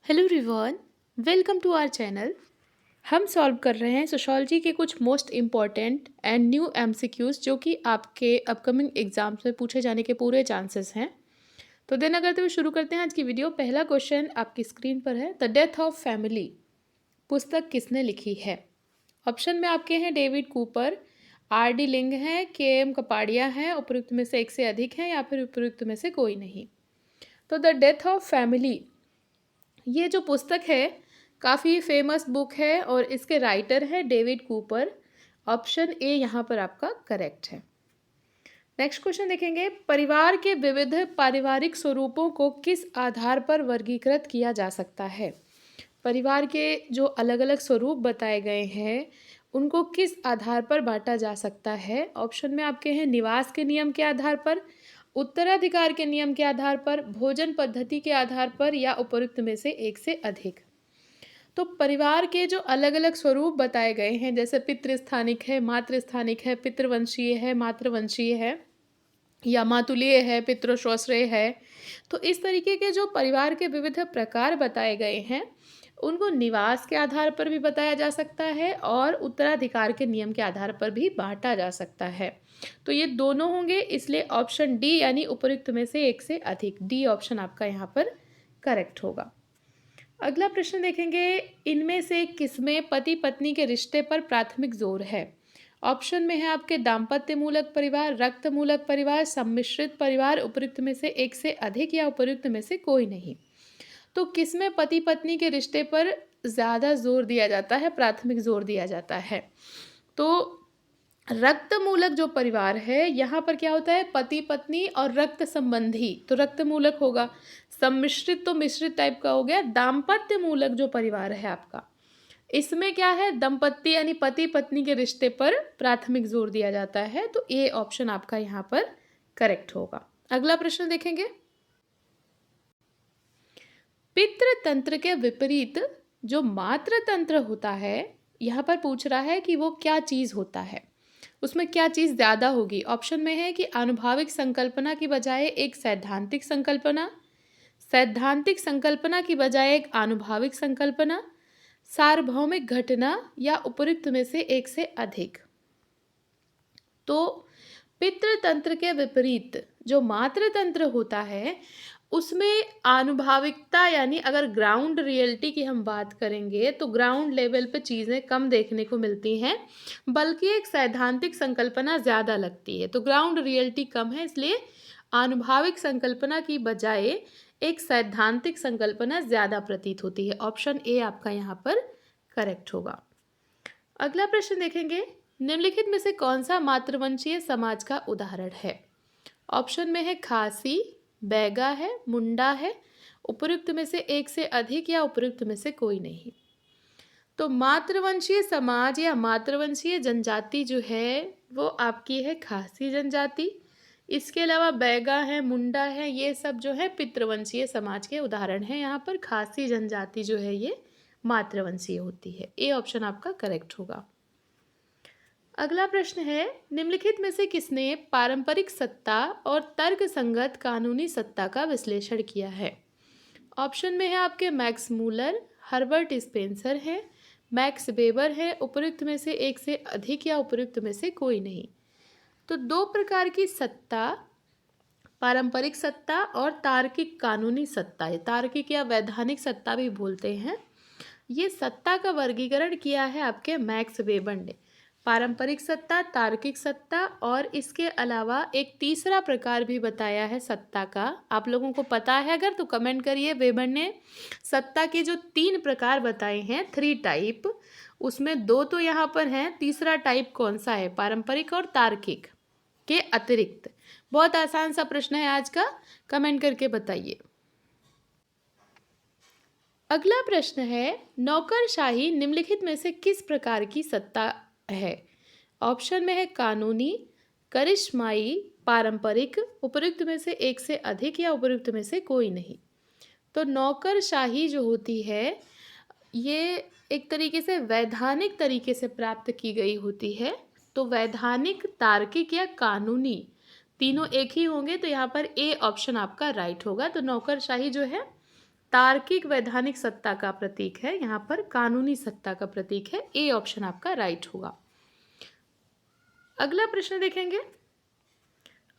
Hello everyone, welcome to our channel. हम solve कर रहे हैं सोशोलॉजी के कुछ most important and new MCQs जो कि आपके अपकमिंग एग्जाम्स में पूछे जाने के पूरे चांसेस हैं। तो देर न करते हुए शुरू करते हैं आज की वीडियो। पहला क्वेश्चन आपकी स्क्रीन पर है, द डेथ ऑफ फैमिली पुस्तक किसने लिखी है? ऑप्शन में आपके हैं डेविड कूपर, R.D. लिंग है, K.M. कपाड़िया है, उपयुक्त में से एक से अधिक है या फिर उपयुक्त में से कोई नहीं। तो द डेथ ऑफ फैमिली ये जो पुस्तक है काफ़ी फेमस बुक है और इसके राइटर है डेविड कूपर। ऑप्शन ए यहाँ पर आपका करेक्ट है। नेक्स्ट क्वेश्चन देखेंगे, परिवार के विविध पारिवारिक स्वरूपों को किस आधार पर वर्गीकृत किया जा सकता है? परिवार के जो अलग अलग स्वरूप बताए गए हैं उनको किस आधार पर बांटा जा सकता है? ऑप्शन में आपके हैं निवास के नियम के आधार पर, उत्तराधिकार के नियम के आधार पर, भोजन पद्धति के आधार पर या उपयुक्त में से एक से अधिक। तो परिवार के जो अलग अलग स्वरूप बताए गए हैं जैसे पितृस्थानिक है, मातृस्थानिक है, पितृवंशीय है, मातृवंशीय है या मातुलीय है, पितृस्वाश्रय है, तो इस तरीके के जो परिवार के विविध प्रकार बताए गए हैं उनको निवास के आधार पर भी बताया जा सकता है और उत्तराधिकार के नियम के आधार पर भी बांटा जा सकता है। तो ये दोनों होंगे, इसलिए ऑप्शन डी यानी उपयुक्त में से एक से अधिक, डी ऑप्शन आपका यहाँ पर करेक्ट होगा। अगला प्रश्न देखेंगे, इनमें से किसमें पति पत्नी के रिश्ते पर प्राथमिक जोर है? ऑप्शन में है आपके दाम्पत्य मूलक परिवार, रक्त मूलक परिवार, सम्मिश्रित परिवार, उपयुक्त में से एक से अधिक या उपयुक्त में से कोई नहीं। तो किसमें पति पत्नी के रिश्ते पर ज़्यादा जोर दिया जाता है, प्राथमिक जोर दिया जाता है? तो रक्त मूलक जो परिवार है यहाँ पर क्या होता है, पति पत्नी और रक्त संबंधी, तो रक्त मूलक होगा। सम्मिश्रित तो मिश्रित टाइप का हो गया। दाम्पत्य मूलक जो परिवार है आपका, इसमें क्या है, दंपत्ति यानी पति पत्नी के रिश्ते पर प्राथमिक जोर दिया जाता है। तो ए ऑप्शन आपका यहाँ पर करेक्ट होगा। अगला प्रश्न देखेंगे, पितृतंत्र के विपरीत जो मातृतंत्र होता है, यहाँ पर पूछ रहा है कि वो क्या चीज होता है, उसमें क्या चीज ज्यादा होगी। ऑप्शन में है कि आनुभाविक संकल्पना की बजाय एक सैद्धांतिक संकल्पना, सैद्धांतिक संकल्पना की बजाय एक आनुभाविक संकल्पना, सार्वभौमिक घटना या उपयुक्त में से एक से अधिक। तो पितृतंत्र के विपरीत जो मातृतंत्र होता है उसमें आनुभाविकता यानी अगर ग्राउंड रियलिटी की हम बात करेंगे तो ग्राउंड लेवल पे चीज़ें कम देखने को मिलती हैं, बल्कि एक सैद्धांतिक संकल्पना ज़्यादा लगती है। तो ग्राउंड रियलिटी कम है, इसलिए आनुभाविक संकल्पना की बजाय एक सैद्धांतिक संकल्पना ज़्यादा प्रतीत होती है। ऑप्शन ए आपका यहाँ पर करेक्ट होगा। अगला प्रश्न देखेंगे, निम्नलिखित में से कौन सा मातृवंशीय समाज का उदाहरण है? ऑप्शन में है खासी, बैगा है, मुंडा है, उपयुक्त में से एक से अधिक या उपयुक्त में से कोई नहीं। तो मातृवंशीय समाज या मातृवंशीय जनजाति जो है वो आपकी है खासी जनजाति। इसके अलावा बैगा है, मुंडा है, ये सब जो है पितृवंशीय समाज के उदाहरण हैं। यहाँ पर खासी जनजाति जो है ये मातृवंशीय होती है। ए ऑप्शन आपका करेक्ट होगा। अगला प्रश्न है, निम्नलिखित में से किसने पारंपरिक सत्ता और तर्कसंगत कानूनी सत्ता का विश्लेषण किया है? ऑप्शन में है आपके मैक्स मूलर, हर्बर्ट स्पेंसर है, मैक्स वेबर है, उपयुक्त में से एक से अधिक या उपयुक्त में से कोई नहीं। तो दो प्रकार की सत्ता, पारंपरिक सत्ता और तार्किक कानूनी सत्ता, ये तार्किक या वैधानिक सत्ता भी बोलते हैं, ये सत्ता का वर्गीकरण किया है आपके मैक्स वेबर ने। पारंपरिक सत्ता, तार्किक सत्ता और इसके अलावा एक तीसरा प्रकार भी बताया है सत्ता का। आप लोगों को पता है अगर तो कमेंट करिए। वेबर ने सत्ता के जो 3 प्रकार बताए हैं, 3 टाइप, उसमें 2 तो यहाँ पर हैं, तीसरा टाइप कौन सा है पारंपरिक और तार्किक के अतिरिक्त? बहुत आसान सा प्रश्न है आज का, कमेंट करके बताइए। अगला प्रश्न है, नौकरशाही निम्नलिखित में से किस प्रकार की सत्ता है? ऑप्शन में है कानूनी, करिश्माई, पारंपरिक, उपयुक्त में से एक से अधिक या उपयुक्त में से कोई नहीं। तो नौकरशाही जो होती है ये एक तरीके से वैधानिक तरीके से प्राप्त की गई होती है। तो वैधानिक, तार्किक या कानूनी तीनों एक ही होंगे, तो यहाँ पर ए ऑप्शन आपका राइट होगा। तो नौकरशाही जो है तार्किक वैधानिक सत्ता का प्रतीक है, यहाँ पर कानूनी सत्ता का प्रतीक है। ए ऑप्शन आपका राइट होगा। अगला प्रश्न देखेंगे,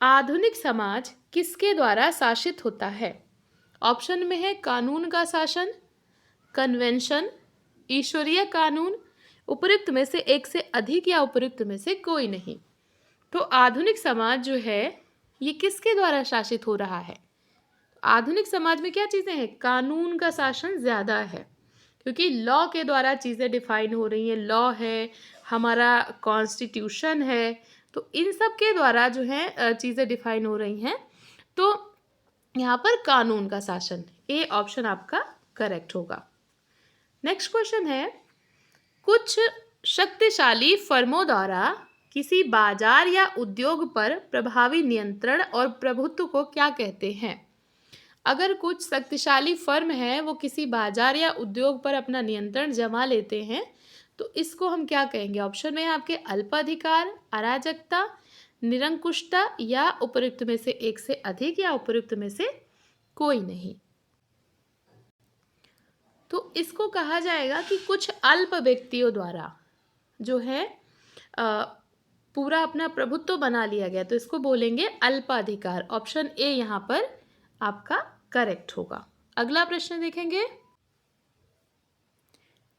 आधुनिक समाज किसके द्वारा शासित होता है? ऑप्शन में है कानून का शासन, कन्वेंशन, ईश्वरीय कानून, उपयुक्त में से एक से अधिक या उपयुक्त में से कोई नहीं। तो आधुनिक समाज जो है ये किसके द्वारा शासित हो रहा है? आधुनिक समाज में क्या चीज़ें हैं? कानून का शासन ज़्यादा है, क्योंकि लॉ के द्वारा चीज़ें डिफाइन हो रही हैं। लॉ है, हमारा कॉन्स्टिट्यूशन है, तो इन सब के द्वारा जो है चीज़ें डिफाइन हो रही हैं। तो यहाँ पर कानून का शासन, ए ऑप्शन आपका करेक्ट होगा। नेक्स्ट क्वेश्चन है, कुछ शक्तिशाली फर्मों द्वारा किसी बाजार या उद्योग पर प्रभावी नियंत्रण और प्रभुत्व को क्या कहते हैं? अगर कुछ शक्तिशाली फर्म है वो किसी बाजार या उद्योग पर अपना नियंत्रण जमा लेते हैं तो इसको हम क्या कहेंगे? ऑप्शन में है आपके अल्पाधिकार, अराजकता, निरंकुशता या उपयुक्त में से एक से अधिक या उपयुक्त में से कोई नहीं। तो इसको कहा जाएगा कि कुछ अल्प व्यक्तियों द्वारा जो है पूरा अपना प्रभुत्व बना लिया गया, तो इसको बोलेंगे अल्पाधिकार। ऑप्शन ए यहाँ पर आपका करेक्ट होगा। अगला प्रश्न देखेंगे,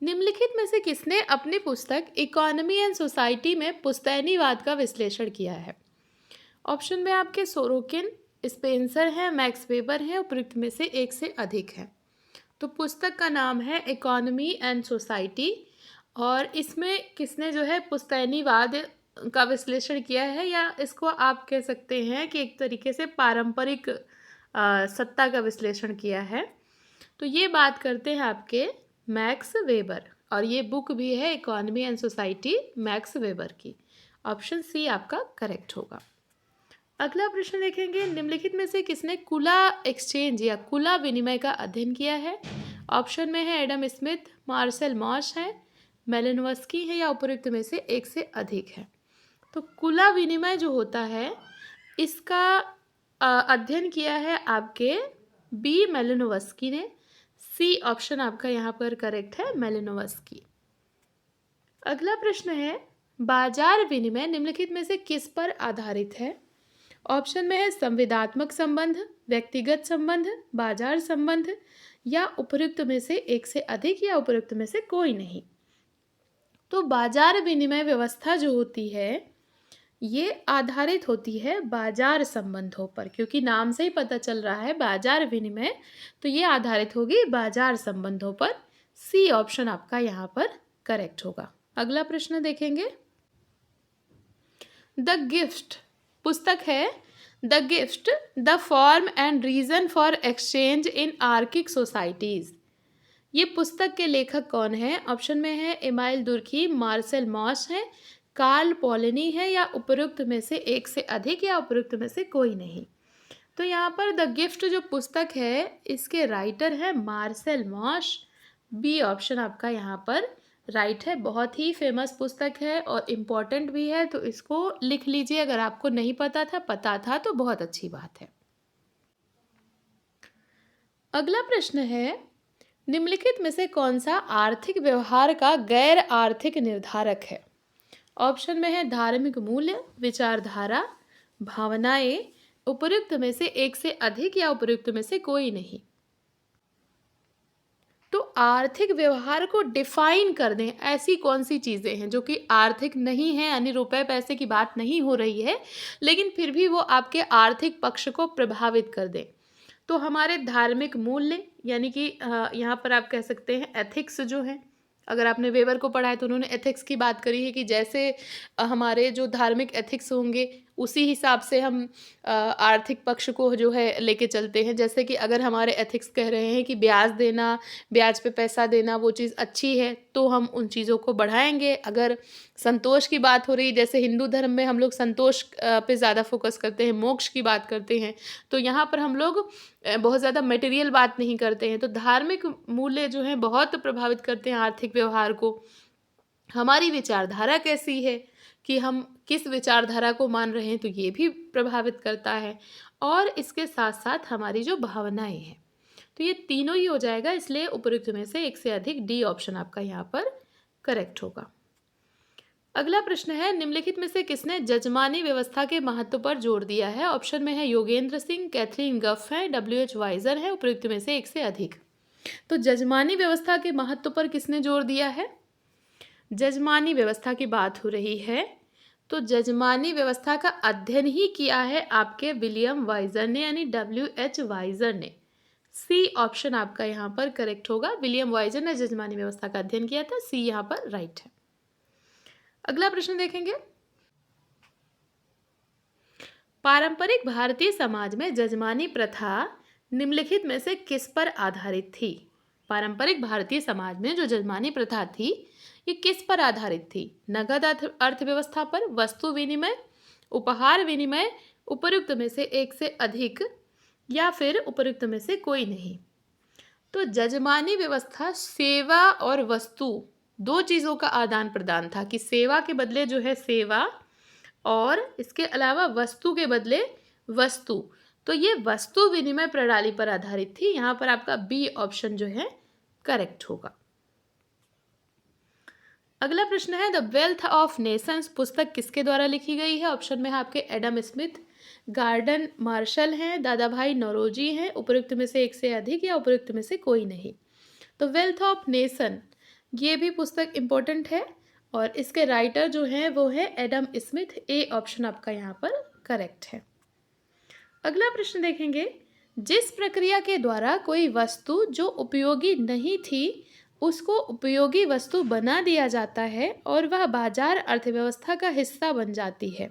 निम्नलिखित में से किसने अपनी पुस्तक इकोनॉमी एंड सोसाइटी में पुश्तैनीवाद का विश्लेषण किया है? ऑप्शन में आपके सोरोकिन, स्पेंसर है, मैक्स वेबर है, उपयुक्त में से एक से अधिक है। तो पुस्तक का नाम है इकोनॉमी एंड सोसाइटी, और इसमें किसने जो है पुश्तैनीवाद का विश्लेषण किया है, या इसको आप कह सकते हैं कि एक तरीके से पारंपरिक सत्ता का विश्लेषण किया है। तो ये बात करते हैं आपके मैक्स वेबर, और ये बुक भी है economy and society max weber की। ऑप्शन सी आपका करेक्ट होगा। अगला प्रश्न देखेंगे, निम्नलिखित में से किसने खुला एक्सचेंज या खुला विनिमय का अध्ययन किया है? ऑप्शन में है एडम स्मिथ, मार्शल मॉश है, मेलिनोव्स्की है, या उपयुक्त में से एक से अधिक है। तो खुला विनिमय जो होता है इसका अध्ययन किया है आपके बी मेलिनोव्स्की ने। सी ऑप्शन आपका यहाँ पर करेक्ट है, मेलिनोव्स्की। अगला प्रश्न है, बाजार विनिमय निम्नलिखित में से किस पर आधारित है? ऑप्शन में है संविदात्मक संबंध, व्यक्तिगत संबंध, बाजार संबंध, या उपयुक्त में से एक से अधिक या उपयुक्त में से कोई नहीं। तो बाजार विनिमय व्यवस्था जो होती है ये आधारित होती है बाजार संबंधों पर, क्योंकि नाम से ही पता चल रहा है बाजार विनिमय, तो ये आधारित होगी बाजार संबंधों पर। सी ऑप्शन आपका यहाँ पर करेक्ट होगा। अगला प्रश्न देखेंगे, द गिफ्ट पुस्तक है the gift, the form and reason for exchange in archaic societies. ये पुस्तक के लेखक कौन है? ऑप्शन में है एमाइल दुर्खी, मार्शल मॉश है, कार्ल पॉलिनी है, या उपयुक्त में से एक से अधिक या उपयुक्त में से कोई नहीं। तो यहाँ पर द गिफ्ट जो पुस्तक है इसके राइटर है मार्शल मॉश। बी ऑप्शन आपका यहाँ पर राइट है। बहुत ही फेमस पुस्तक है और इम्पॉर्टेंट भी है, तो इसको लिख लीजिए। अगर आपको नहीं पता था तो बहुत अच्छी बात है। अगला प्रश्न है, निम्नलिखित में से कौन सा आर्थिक व्यवहार का गैर आर्थिक निर्धारक है? ऑप्शन में है धार्मिक मूल्य, विचारधारा, भावनाएं, उपयुक्त में से एक से अधिक या उपयुक्त में से कोई नहीं। तो आर्थिक व्यवहार को डिफाइन कर दें, ऐसी कौन सी चीज़ें हैं जो कि आर्थिक नहीं है, यानी रुपए पैसे की बात नहीं हो रही है, लेकिन फिर भी वो आपके आर्थिक पक्ष को प्रभावित कर दें। तो हमारे धार्मिक मूल्य, यानी कि यहाँ पर आप कह सकते हैं एथिक्स जो है, अगर आपने वेबर को पढ़ा है तो उन्होंने एथिक्स की बात करी है कि जैसे हमारे जो धार्मिक एथिक्स होंगे उसी हिसाब से हम आर्थिक पक्ष को जो है लेके चलते हैं। जैसे कि अगर हमारे एथिक्स कह रहे हैं कि ब्याज देना, ब्याज पे पैसा देना वो चीज़ अच्छी है तो हम उन चीज़ों को बढ़ाएंगे। अगर संतोष की बात हो रही, जैसे हिंदू धर्म में हम लोग संतोष पे ज़्यादा फोकस करते हैं, मोक्ष की बात करते हैं, तो यहाँ पर हम लोग बहुत ज़्यादा मटेरियल बात नहीं करते हैं। तो धार्मिक मूल्य जो हैं बहुत प्रभावित करते हैं आर्थिक व्यवहार को। हमारी विचारधारा कैसी है कि हम किस विचारधारा को मान रहे हैं, तो ये भी प्रभावित करता है। और इसके साथ साथ हमारी जो भावनाएं हैं, तो ये तीनों ही हो जाएगा, इसलिए उपयुक्त में से एक से अधिक, डी ऑप्शन आपका यहाँ पर करेक्ट होगा। अगला प्रश्न है, निम्नलिखित में से किसने जजमानी व्यवस्था के महत्व पर जोर दिया है? ऑप्शन में है योगेंद्र सिंह, कैथरीन गफ है, डब्ल्यू.एच. वाइजर है, उपयुक्त में से एक से अधिक। तो जजमानी व्यवस्था के महत्व पर किसने जोर दिया है? जजमानी व्यवस्था की बात हो रही है, तो जजमानी व्यवस्था का अध्ययन ही किया है आपके विलियम वाइजर ने, यानी डब्ल्यू.एच. वाइजर ने। सी ऑप्शन आपका यहाँ पर करेक्ट होगा। विलियम वाइजर ने जजमानी व्यवस्था का अध्ययन किया था, सी यहाँ पर राइट है। अगला प्रश्न देखेंगे, पारंपरिक भारतीय समाज में जजमानी प्रथा निम्नलिखित में से किस पर आधारित थी? पारंपरिक भारतीय समाज में जो जजमानी प्रथा थी ये किस पर आधारित थी? नगद अर्थव्यवस्था पर, वस्तु विनिमय, उपहार विनिमय, उपयुक्त में से एक से अधिक, या फिर उपयुक्त में से कोई नहीं। तो जजमानी व्यवस्था सेवा और वस्तु दो चीज़ों का आदान प्रदान था, कि सेवा के बदले जो है सेवा और इसके अलावा वस्तु के बदले वस्तु। तो ये वस्तु विनिमय प्रणाली पर आधारित थी। यहाँ पर आपका बी ऑप्शन जो है करेक्ट होगा। अगला प्रश्न है, द वेल्थ ऑफ नेशंस पुस्तक किसके द्वारा लिखी गई है? ऑप्शन में है आपके एडम स्मिथ, गार्डन मार्शल हैं, दादा भाई नौरोजी हैं, उपयुक्त में से एक से अधिक, या उपयुक्त में से कोई नहीं। तो वेल्थ ऑफ नेशन ये भी पुस्तक इम्पोर्टेंट है और इसके राइटर जो हैं वो है एडम स्मिथ। ए ऑप्शन आपका यहाँ पर करेक्ट है। अगला प्रश्न देखेंगे, जिस प्रक्रिया के द्वारा कोई वस्तु जो उपयोगी नहीं थी उसको उपयोगी वस्तु बना दिया जाता है और वह बाजार अर्थव्यवस्था का हिस्सा बन जाती है,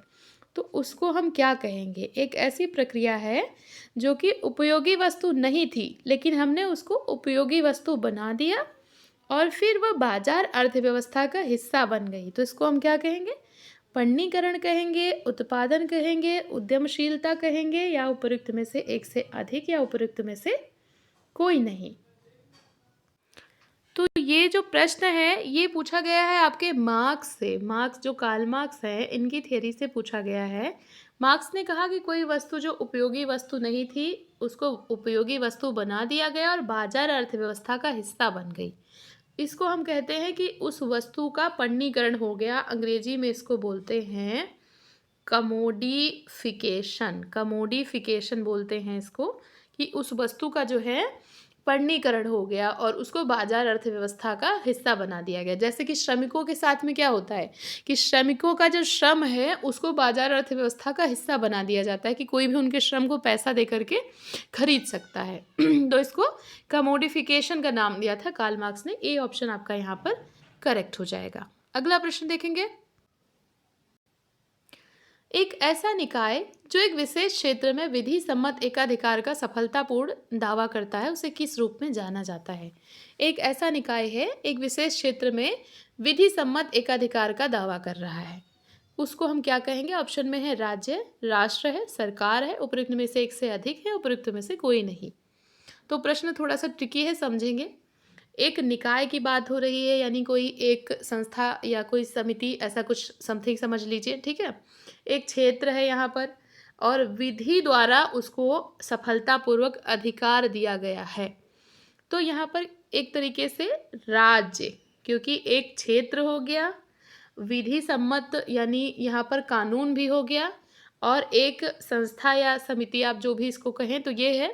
तो उसको हम क्या कहेंगे? एक ऐसी प्रक्रिया है जो कि उपयोगी वस्तु नहीं थी लेकिन हमने उसको उपयोगी वस्तु बना दिया और फिर वह बाजार अर्थव्यवस्था का हिस्सा बन गई, तो इसको हम क्या कहेंगे? पण्यीकरण कहेंगे, उत्पादन कहेंगे, उद्यमशीलता कहेंगे, या उपयुक्त में से एक से अधिक, या उपयुक्त में से कोई नहीं। तो ये जो प्रश्न है ये पूछा गया है आपके मार्क्स से। मार्क्स जो कार्ल मार्क्स है इनकी थ्योरी से पूछा गया है। मार्क्स ने कहा कि कोई वस्तु जो उपयोगी वस्तु नहीं थी उसको उपयोगी वस्तु बना दिया गया और बाजार अर्थव्यवस्था का हिस्सा बन गई। इसको हम कहते हैं कि उस वस्तु का पण्यीकरण हो गया। अंग्रेजी में इसको बोलते हैं कमोडिफिकेशन। कमोडिफिकेशन बोलते हैं इसको, कि उस वस्तु का जो है पण्यीकरण हो गया और उसको बाजार अर्थव्यवस्था का हिस्सा बना दिया गया। जैसे कि श्रमिकों के साथ में क्या होता है कि श्रमिकों का जो श्रम है उसको बाजार अर्थव्यवस्था का हिस्सा बना दिया जाता है, कि कोई भी उनके श्रम को पैसा दे करके खरीद सकता है। तो इसको कमोडिफिकेशन का नाम दिया था कार्ल मार्क्स ने। ए ऑप्शन आपका यहाँ पर करेक्ट हो जाएगा। अगला प्रश्न देखेंगे, एक ऐसा निकाय जो एक विशेष क्षेत्र में विधि सम्मत एकाधिकार का सफलतापूर्ण दावा करता है उसे किस रूप में जाना जाता है? एक ऐसा निकाय है एक विशेष क्षेत्र में विधि सम्मत एकाधिकार का दावा कर रहा है, उसको हम क्या कहेंगे? ऑप्शन में है राज्य, राष्ट्र है, सरकार है, उपयुक्त में से एक से अधिक है, उपयुक्त में से कोई नहीं। तो प्रश्न थोड़ा सा ट्रिकी है, समझेंगे। एक निकाय की बात हो रही है, यानी कोई एक संस्था या कोई समिति, ऐसा कुछ समथिंग समझ लीजिए, ठीक है। एक क्षेत्र है यहाँ पर और विधि द्वारा उसको सफलतापूर्वक अधिकार दिया गया है, तो यहाँ पर एक तरीके से राज्य, क्योंकि एक क्षेत्र हो गया, विधि सम्मत यानी यहाँ पर कानून भी हो गया, और एक संस्था या समिति आप जो भी इसको कहें, तो ये है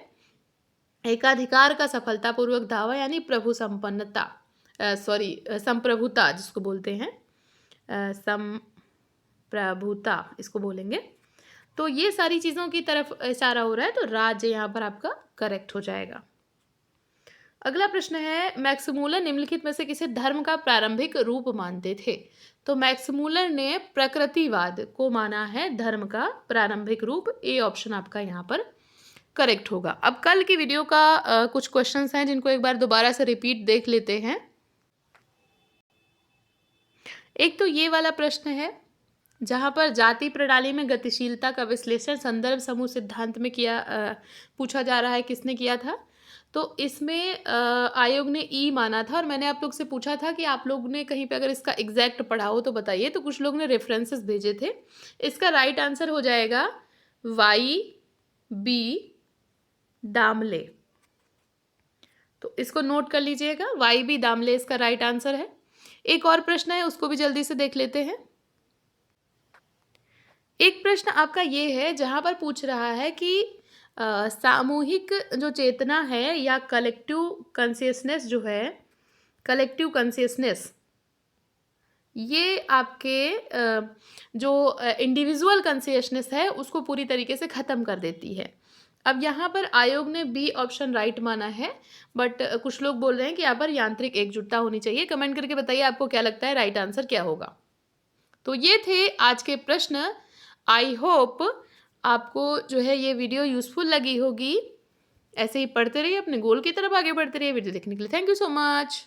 एकाधिकार का सफलतापूर्वक दावा, यानी प्रभु संपन्नता, संप्रभुता जिसको बोलते हैं, संप्रभुता इसको बोलेंगे। तो ये सारी चीज़ों की तरफ इशारा हो रहा है, तो राज्य यहाँ पर आपका करेक्ट हो जाएगा। अगला प्रश्न है, मैक्समूलर निम्नलिखित में से किसे धर्म का प्रारंभिक रूप मानते थे? तो मैक्समूलर ने प्रकृतिवाद को माना है धर्म का प्रारंभिक रूप। ए ऑप्शन आपका यहाँ पर करेक्ट होगा। अब कल की वीडियो का कुछ क्वेश्चंस हैं जिनको एक बार दोबारा से रिपीट देख लेते हैं। एक तो ये वाला प्रश्न है जहाँ पर जाति प्रणाली में गतिशीलता का विश्लेषण संदर्भ समूह सिद्धांत में पूछा जा रहा है, किसने किया था? तो इसमें आयोग ने ई माना था, और मैंने आप लोग से पूछा था कि आप लोग ने कहीं पे अगर इसका एग्जैक्ट पढ़ा हो तो बताइए। तो कुछ लोग ने रेफरेंसेस भेजे थे। इसका राइट आंसर हो जाएगा वाई बी डामले। तो इसको नोट कर लीजिएगा, वाई बी दामले इसका राइट आंसर है। एक और प्रश्न है, उसको भी जल्दी से देख लेते हैं। एक प्रश्न आपका ये है जहाँ पर पूछ रहा है कि सामूहिक जो चेतना है या कलेक्टिव कॉन्शियसनेस जो है, कलेक्टिव कॉन्शियसनेस ये आपके जो इंडिविजुअल कॉन्शियसनेस है उसको पूरी तरीके से ख़त्म कर देती है। अब यहाँ पर आयोग ने बी ऑप्शन राइट माना है, बट कुछ लोग बोल रहे हैं कि यहाँ पर यांत्रिक एकजुटता होनी चाहिए। कमेंट करके बताइए आपको क्या लगता है राइट आंसर क्या होगा। तो ये थे आज के प्रश्न। आई होप आपको जो है ये वीडियो यूज़फुल लगी होगी। ऐसे ही पढ़ते रहिए, अपने गोल की तरफ आगे बढ़ते रहिए। वीडियो देखने के लिए थैंक यू सो मच।